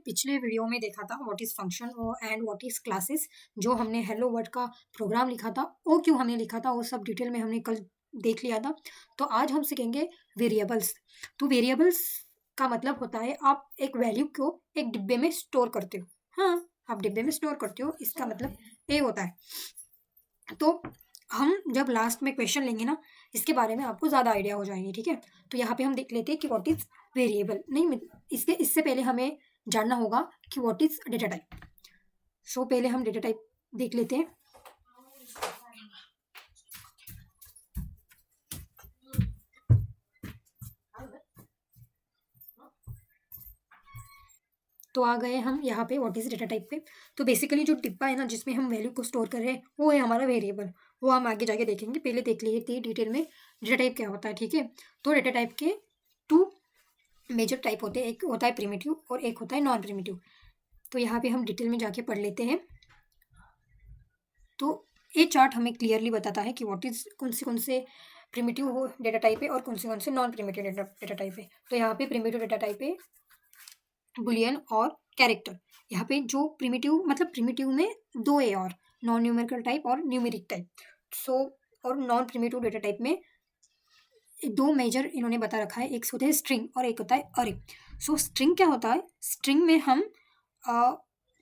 पिछले वीडियो में देखा था what is function and what is classes, जो हमने हेलो वर्ड का प्रोग्राम लिखा था, वो क्यों हमने लिखा था, वो सब डिटेल में हमने कल देख लिया था। तो आज हम सीखेंगे वेरिएबल्स। तो वेरिएबल्स का मतलब होता है आप एक वैल्यू को एक डिब्बे में स्टोर करते हो। हाँ, आप डिब्बे में स्टोर करते हो, इसका मतलब ये होता है। तो हम जब लास्ट में क्वेश्चन लेंगे ना, इसके बारे में आपको ज़्यादा आइडिया हो जाएगी। ठीक है, तो यहाँ पे हम देख लेते हैं कि व्हाट इज़ वेरिएबल। नहीं, इससे पहले हमें जानना होगा कि व्हाट इज़ डेटा टाइप। सो पहले हम डेटा टाइप देख लेते हैं। तो आ गए हम यहाँ पे व्हाट इज़ डेटा टाइप पे। तो बेसिकली जो डिब्बा है ना, जिसमें हम वैल्यू को स्टोर कर रहे हैं, वो है हमारा वेरिएबल। वो हम आगे जाके देखेंगे, पहले देख लिए डिटेल में डेटा टाइप क्या होता है। ठीक है, तो डेटा टाइप के टू मेजर टाइप होते हैं, एक होता है प्रिमिटिव और एक होता है नॉन प्रिमिटिव। तो यहाँ पे हम डिटेल में जाके पढ़ लेते हैं। तो ये चार्ट हमें क्लियरली बताता है कि व्हाट इज़ कौन से प्रिमिटिव डेटा टाइप है और कौन से नॉन प्रिमिटिव डेटा टाइप है। तो यहाँ पे प्रिमिटिव डेटा टाइप है बुलियन और कैरेक्टर। यहाँ पे जो प्रिमिटिव मतलब प्रिमिटिव में दो है, और नॉन न्यूमेरिकल टाइप और न्यूमेरिक टाइप। सो और नॉन प्रिमिटिव डेटा टाइप में दो मेजर इन्होंने बता रखा है, एक होता है स्ट्रिंग और एक होता है अरे। सो स्ट्रिंग क्या होता है, स्ट्रिंग में हम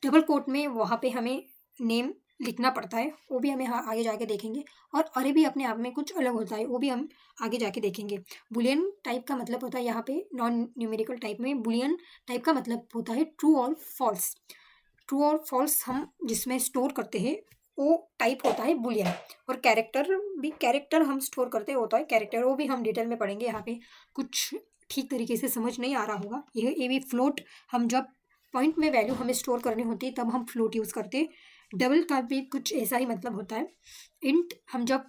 डबल कोट में वहाँ पे हमें नेम लिखना पड़ता है, वो भी हमें आगे जाके देखेंगे। और अरे भी अपने आप में कुछ अलग होता है, वो भी हम आगे जाके देखेंगे। बुलियन टाइप का मतलब होता है यहाँ पे नॉन न्यूमेरिकल टाइप में बुलियन टाइप का मतलब होता है ट्रू और फॉल्स। ट्रू और फॉल्स हम जिसमें स्टोर करते हैं वो टाइप होता है बुलियन। और कैरेक्टर हम स्टोर करते होता है कैरेक्टर, वो भी हम डिटेल में पढ़ेंगे। यहाँ पे कुछ ठीक तरीके से समझ नहीं आ रहा होगा। ये भी फ्लोट, हम जब पॉइंट में वैल्यू हमें स्टोर करनी होती है तब हम फ्लोट यूज़ करते हैं। डबल का भी कुछ ऐसा ही मतलब होता है। इंट, हम जब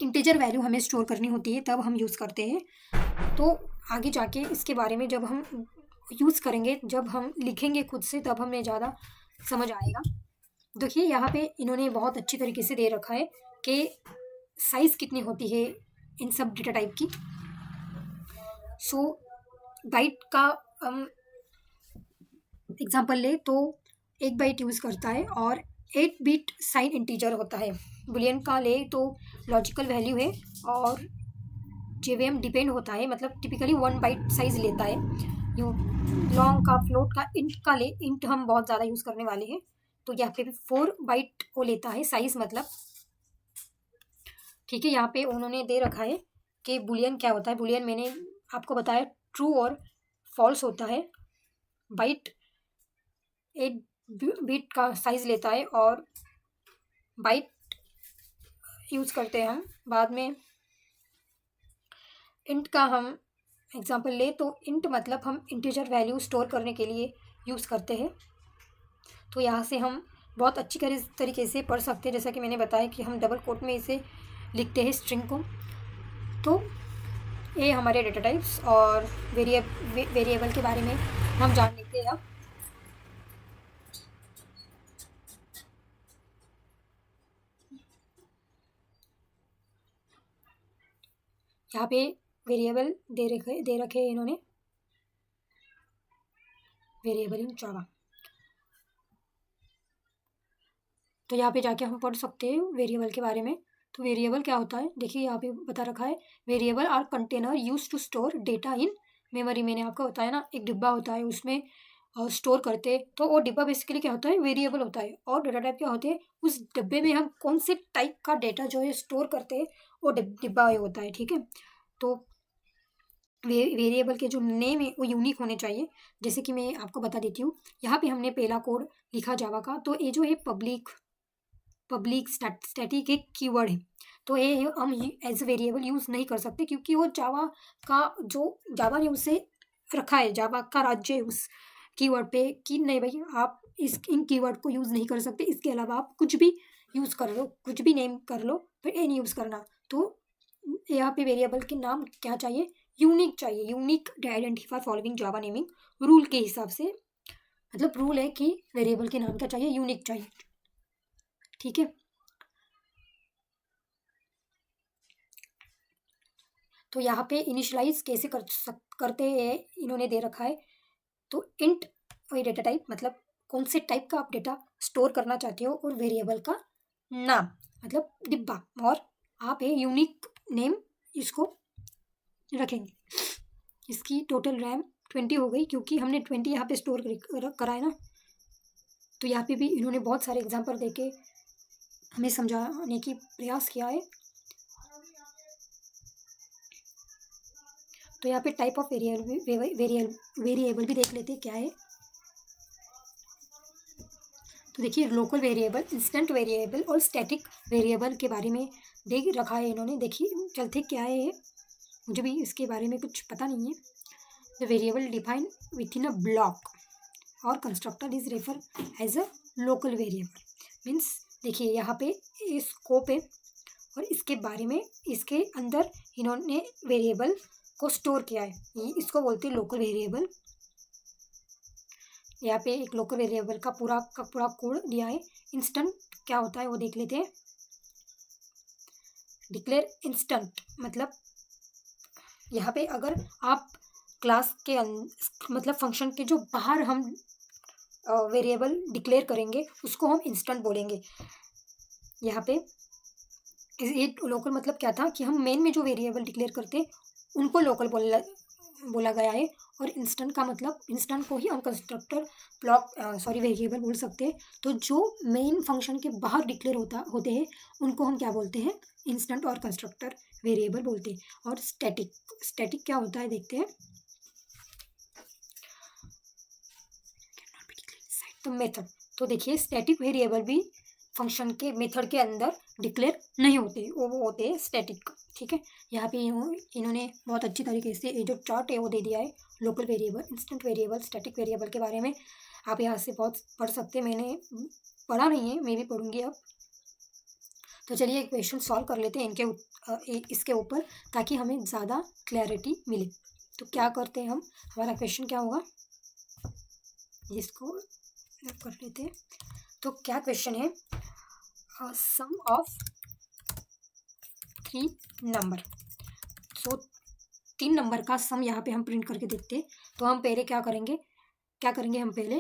इंटीजर वैल्यू हमें स्टोर करनी होती है तब हम यूज़ करते हैं। तो आगे जाके इसके बारे में जब हम यूज़ करेंगे, जब हम लिखेंगे खुद से, तब हमें ज़्यादा समझ आएगा। देखिए यहाँ पे इन्होंने बहुत अच्छी तरीके से दे रखा है कि साइज़ कितनी होती है इन सब डेटा टाइप की। सो बाइट का हम एग्जांपल ले तो 1 बाइट यूज़ करता है और 8 बिट साइन इंटीजर होता है। बुलियन का ले तो लॉजिकल वैल्यू है और जेवीएम डिपेंड होता है, मतलब टिपिकली 1 बाइट साइज लेता है। यू लॉन्ग का फ्लोट का इंट का ले, इंट हम बहुत ज़्यादा यूज़ करने वाले हैं, तो यहाँ पे 4 बाइट को लेता है साइज मतलब। ठीक है, यहाँ पे उन्होंने दे रखा है कि बुलियन क्या होता है। बुलियन मैंने आपको बताया ट्रू और फॉल्स होता है। बाइट 8 बिट का साइज लेता है और बाइट यूज़ करते हैं हम बाद में। इंट का हम एग्जांपल ले तो इंट मतलब हम इंटीजर वैल्यू स्टोर करने के लिए यूज़ करते हैं। तो यहाँ से हम बहुत अच्छी तरीके से पढ़ सकते हैं, जैसा कि मैंने बताया कि हम डबल कोट में इसे लिखते हैं स्ट्रिंग को। तो ये हमारे डेटा टाइप्स और वेरिएबल के बारे में हम जान लेते हैं अब। यहाँ पे वेरिएबल दे रखे हैं इन्होंने, वेरिएबल इन जावा। तो यहाँ पे जाके हम पढ़ सकते हैं वेरिएबल के बारे में। तो वेरिएबल क्या होता है, देखिए यहाँ पे बता रखा है, variable are container use to store data in memory. मैंने आपको बताया ना, एक डिब्बा होता है उसमें स्टोर करते, तो वो डिब्बा बेसिकली क्या होता है, वेरिएबल होता है। और डेटा टाइप क्या होते हैं, उस डिब्बे में हम कौन से टाइप का डेटा जो है स्टोर करते हैं, वो डिब्बा होता है। ठीक है, तो वेरिएबल के जो नेम है वो यूनिक होने चाहिए। जैसे कि मैं आपको बता देती हूँ, यहाँ पे हमने पहला कोड लिखा जावा का, तो ये जो है पब्लिक स्टैटिक एक कीवर्ड है, तो ये हम एज ए वेरिएबल यूज़ नहीं कर सकते, क्योंकि वो जावा का जो जावा ने उसे रखा है, जावा का राज्य है उस कीवर्ड पे कि नहीं भाई आप इन कीवर्ड को यूज़ नहीं कर सकते, इसके अलावा आप कुछ भी यूज़ कर लो, कुछ भी नेम कर लो, फिर ये नहीं यूज़ करना। तो यहाँ पे वेरिएबल के नाम क्या चाहिए, यूनिक चाहिए। यूनिक आइडेंटिफाई फॉलोइंग जावा नेमिंग रूल के हिसाब से, मतलब रूल है कि वेरिएबल के नाम क्या चाहिए, यूनिक चाहिए। ठीक है, तो यहाँ पे इनिशियलाइज कैसे करते हैं इन्होंने दे रखा है। तो इंट वही डेटा टाइप मतलब कौन से टाइप का आप डेटा स्टोर करना चाहते हो, और वेरिएबल का नाम मतलब डिब्बा, और आप ये यूनिक नेम इसको रखेंगे। इसकी टोटल रैम 20 हो गई, क्योंकि हमने 20 यहाँ पे स्टोर करा है ना। तो यहाँ पे भी इन्होंने बहुत सारे एग्जांपल देके हमें समझाने की प्रयास किया है। तो यहाँ पे टाइप ऑफ वेरिएबल भी देख लेते हैं क्या है। तो देखिए लोकल वेरिएबल, इंस्टेंट वेरिएबल और स्टैटिक वेरिएबल के बारे में देख रखा है इन्होंने। देखिए चलते क्या है ये, मुझे भी इसके बारे में कुछ पता नहीं है। The variable define within a block और constructor is refer as a local variable. Means देखिए यहाँ पे स्कोप है, और इसके बारे में इसके अंदर इन्होंने वेरिएबल को स्टोर किया है, इसको बोलते हैं लोकल वेरिएबल। यहाँ पे एक लोकल वेरिएबल का पूरा कोड दिया है। इंस्टेंट क्या होता है वो देख लेते हैं। डिक्लेयर इंस्टेंट मतलब यहाँ पे अगर आप क्लास के मतलब फंक्शन के जो बाहर हम वेरिएबल डिक्लेयर करेंगे उसको हम इंस्टेंट बोलेंगे। यहाँ पे ये लोकल मतलब क्या था कि हम मेन में जो वेरिएबल डिक्लेयर करते उनको लोकल बोला गया है, और इंस्टेंट का मतलब इंस्टेंट को ही हम कंस्ट्रक्टर वेरिएबल बोल सकते हैं। तो जो मेन फंक्शन के बाहर डिक्लेयर होते हैं उनको हम क्या बोलते हैं, इंस्टेंट और कंस्ट्रक्टर वेरिएबल बोलते हैं। और स्टैटिक क्या होता है देखते हैं। तो मेथड, तो देखिए स्टैटिक वेरिएबल भी फंक्शन के मेथड के अंदर डिक्लेयर नहीं होते, वो होते हैं स्टैटिक। ठीक है, यहाँ पे इन्होंने बहुत अच्छी तरीके से ये जो चार्ट है वो दे दिया है local variable, instant variable, static variable के बारे में। आप यहाँ से बहुत पढ़ सकते हैं, मैंने पढ़ा नहीं है, मैं भी पढ़ूंगी अब। तो चलिए एक क्वेश्चन सॉल्व कर लेते हैं इसके ऊपर, ताकि हमें ज़्यादा क्लैरिटी मिले। तो क्या करते हैं हम, हमारा क्वेश्चन क्या होगा, इसको कर लेते हैं। तो क्या क्वेश्चन है, सम ऑफ 3 नंबर। सो 3 नंबर का सम यहाँ पे हम प्रिंट करके देखते हैं। तो हम पहले क्या करेंगे हम पहले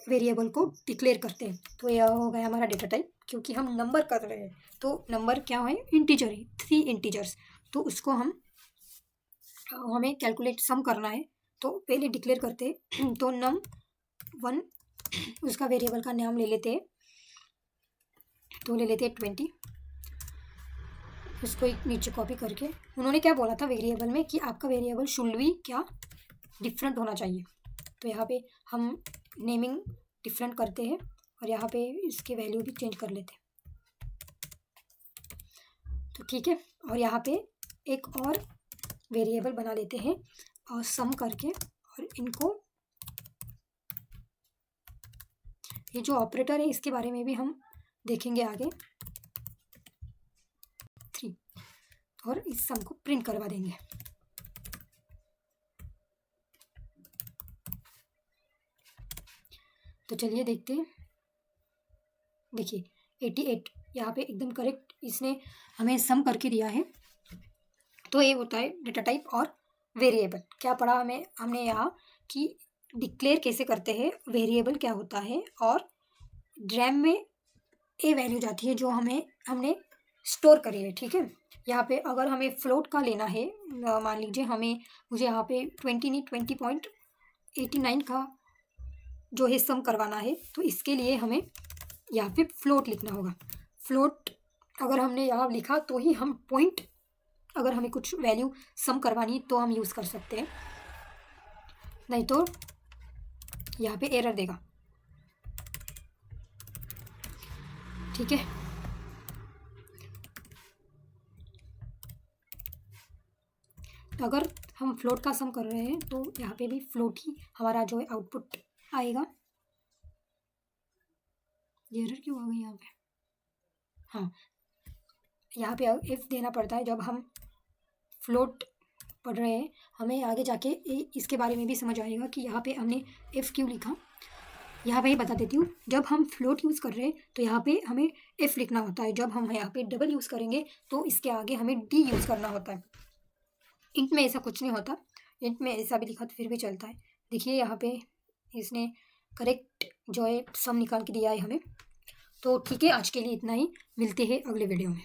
वेरिएबल को डिक्लेयर करते हैं। तो यह हो गया हमारा डेटा टाइप, क्योंकि हम नंबर कर रहे हैं तो नंबर क्या है, इंटीजर है, 3 इंटीजर्स। तो उसको हमें कैलकुलेट सम करना है, तो पहले डिक्लेयर करते हैं। तो num1 उसका वेरिएबल का नाम ले लेते हैं, तो ले लेते हैं 20। उसको एक नीचे कॉपी करके उन्होंने क्या बोला था वेरिएबल में कि आपका वेरिएबल शुड भी क्या डिफरेंट होना चाहिए। तो यहाँ पे हम नेमिंग डिफरेंट करते हैं, और यहाँ पे इसके वैल्यू भी चेंज कर लेते हैं। तो ठीक है, और यहाँ पे एक और वेरिएबल बना लेते हैं और सम करके, और इनको ये जो ऑपरेटर है इसके बारे में भी हम देखेंगे आगे 3, और इस सम को प्रिंट करवा देंगे। तो चलिए देखते हैं। देखिए 88 यहाँ पे एकदम करेक्ट इसने हमें सम करके दिया है। तो ये होता है डेटा टाइप और वेरिएबल। क्या पढ़ा हमने यहाँ कि डिक्लेयर कैसे करते हैं, वेरिएबल क्या होता है, और रैम में ए वैल्यू जाती है जो हमने स्टोर करी है। ठीक है, यहाँ पे अगर हमें फ्लोट का लेना है, मान लीजिए मुझे यहाँ पे 20.89 का जो है सम करवाना है, तो इसके लिए हमें यहाँ पे फ्लोट लिखना होगा। फ्लोट अगर हमने यहाँ लिखा तो ही हम पॉइंट, अगर हमें कुछ वैल्यू सम करवानी तो हम यूज़ कर सकते हैं, नहीं तो यहाँ पे एरर देगा। ठीक है, तो अगर हम फ्लोट का सम कर रहे हैं तो यहाँ पे भी फ्लोट ही हमारा जो है आउटपुट आएगा। ये एरर क्यों आ गई यहाँ पे, हाँ यहाँ पे इफ देना पड़ता है जब हम फ्लोट पढ़ रहे हैं। हमें आगे जाके इसके बारे में भी समझ आएगा कि यहाँ पे हमने इफ क्यों लिखा। यहाँ पे ही बता देती हूँ, जब हम फ्लोट यूज़ कर रहे हैं तो यहाँ पे हमें इफ लिखना होता है। जब हम यहाँ पे डबल यूज़ करेंगे तो इसके आगे हमें डी यूज़ करना होता है। इंट में ऐसा कुछ नहीं होता, इंट में ऐसा भी लिखा तो फिर भी चलता है। देखिए यहाँ पे इसने करेक्ट जो है सम निकाल के दिया है हमें। तो ठीक है, आज के लिए इतना ही, मिलते हैं अगले वीडियो में।